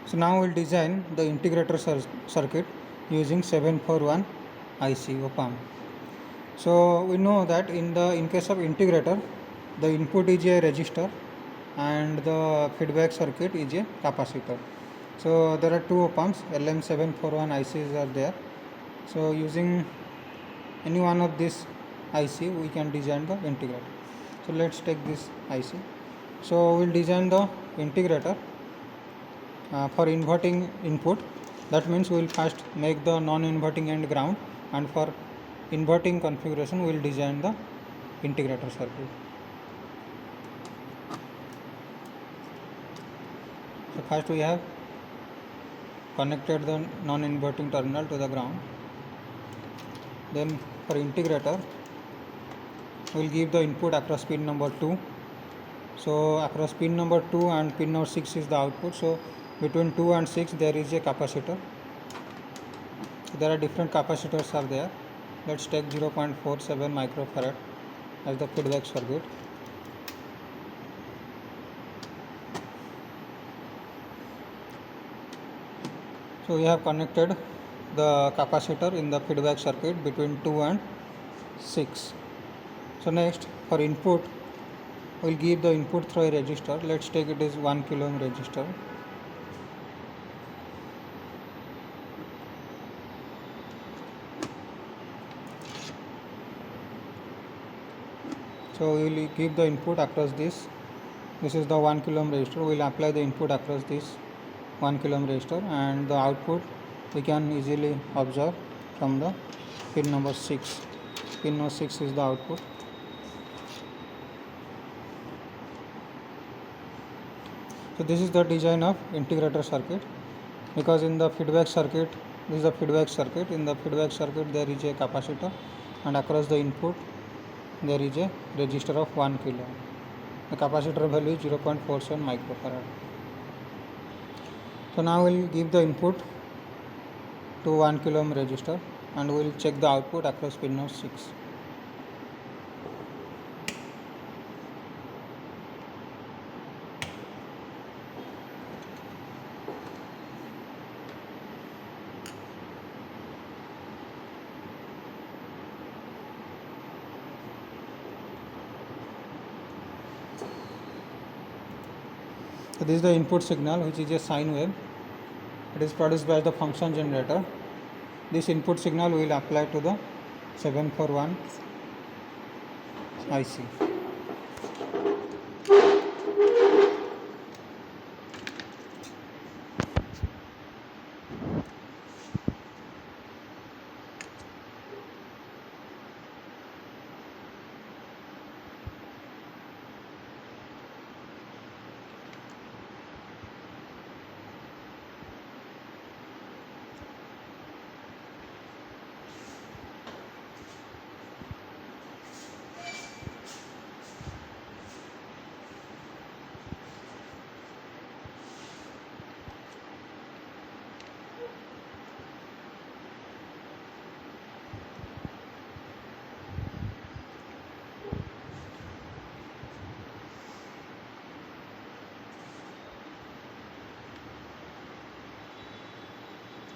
So now we'll design the integrator circuit using 741 IC op-amp. So we know that in case of integrator, the input is a resistor and the feedback circuit is a capacitor. So there are two op-amps, LM741 ICs are there. So using any one of this IC we can design the integrator. So let's take this IC. So we'll design the integrator for inverting input. That means we will first make the non-inverting end ground, and for inverting configuration we will design the integrator circuit. So first we have connected the non-inverting terminal to the ground. Then for integrator we will give the input across pin number 2. So across pin number 2 and pin number 6 is the output. So between 2 and 6 there is a capacitor. There are different capacitors are there. Let's take 0.47 microfarad as the feedback circuit. So we have connected the capacitor in the feedback circuit between 2 and 6. So next for input we will give the input through a resistor. Let's take it is 1 kilo ohm resistor. So we will give the input across this. This is the 1 kilo ohm resistor. We will apply the input across this 1 kilo ohm resistor, and the output we can easily observe from the pin number 6. Pin number 6 is the output. So this is the design of integrator circuit, because in the feedback circuit, this is the feedback circuit. In the feedback circuit there is a capacitor, and across the input there is a resistor of 1 kilo ohm. The capacitor value is 0.47 microfarad. So now we will give the input to 1 kilo ohm resistor, and we will check the output across pin number 6. So this is the input signal, which is a sine wave. It is produced by the function generator. This input signal we will apply to the 741 IC.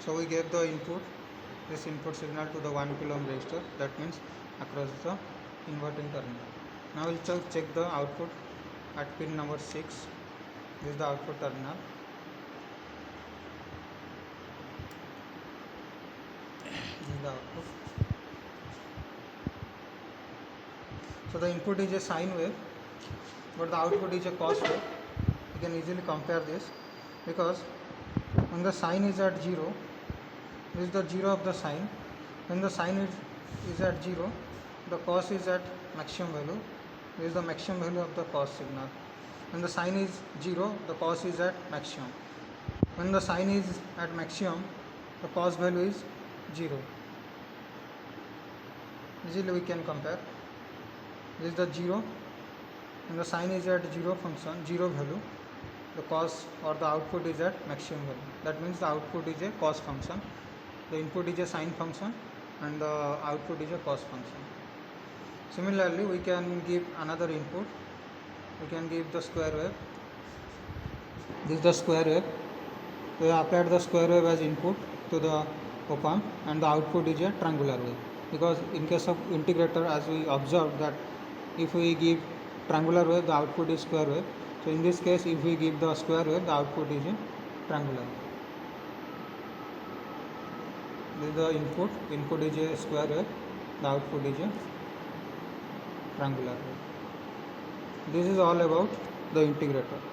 So we gave the input, this input signal to the 1 kilo ohm resistor, that means across the inverting terminal. Now we will check the output at pin number 6. This is the output terminal. This is the output. So the input is a sine wave, but the output is a cos wave. You can easily compare this, because when the sine is at 0, this is the 0 of the sine. When the sine is at 0, the cos is at maximum value. This is the maximum value of the cos signal. When the sine is 0, the cos is at maximum. When the sine is at maximum, the cos value is 0. Easily we can compare. This is the 0. When the sine is at 0 function, 0 value, the cos or the output is at maximum value. That means the output is a cos function. The input is a sine function and the output is a cos function. Similarly, we can give another input. We can give the square wave. This is the square wave. We applied the square wave as input to the op-amp and the output is a triangular wave, because in case of integrator, as we observed that if we give triangular wave, the output is square wave. So in this case, if we give the square wave, the output is a triangular wave. This is the input is a square wave, the output is a triangular wave. This is all about the integrator.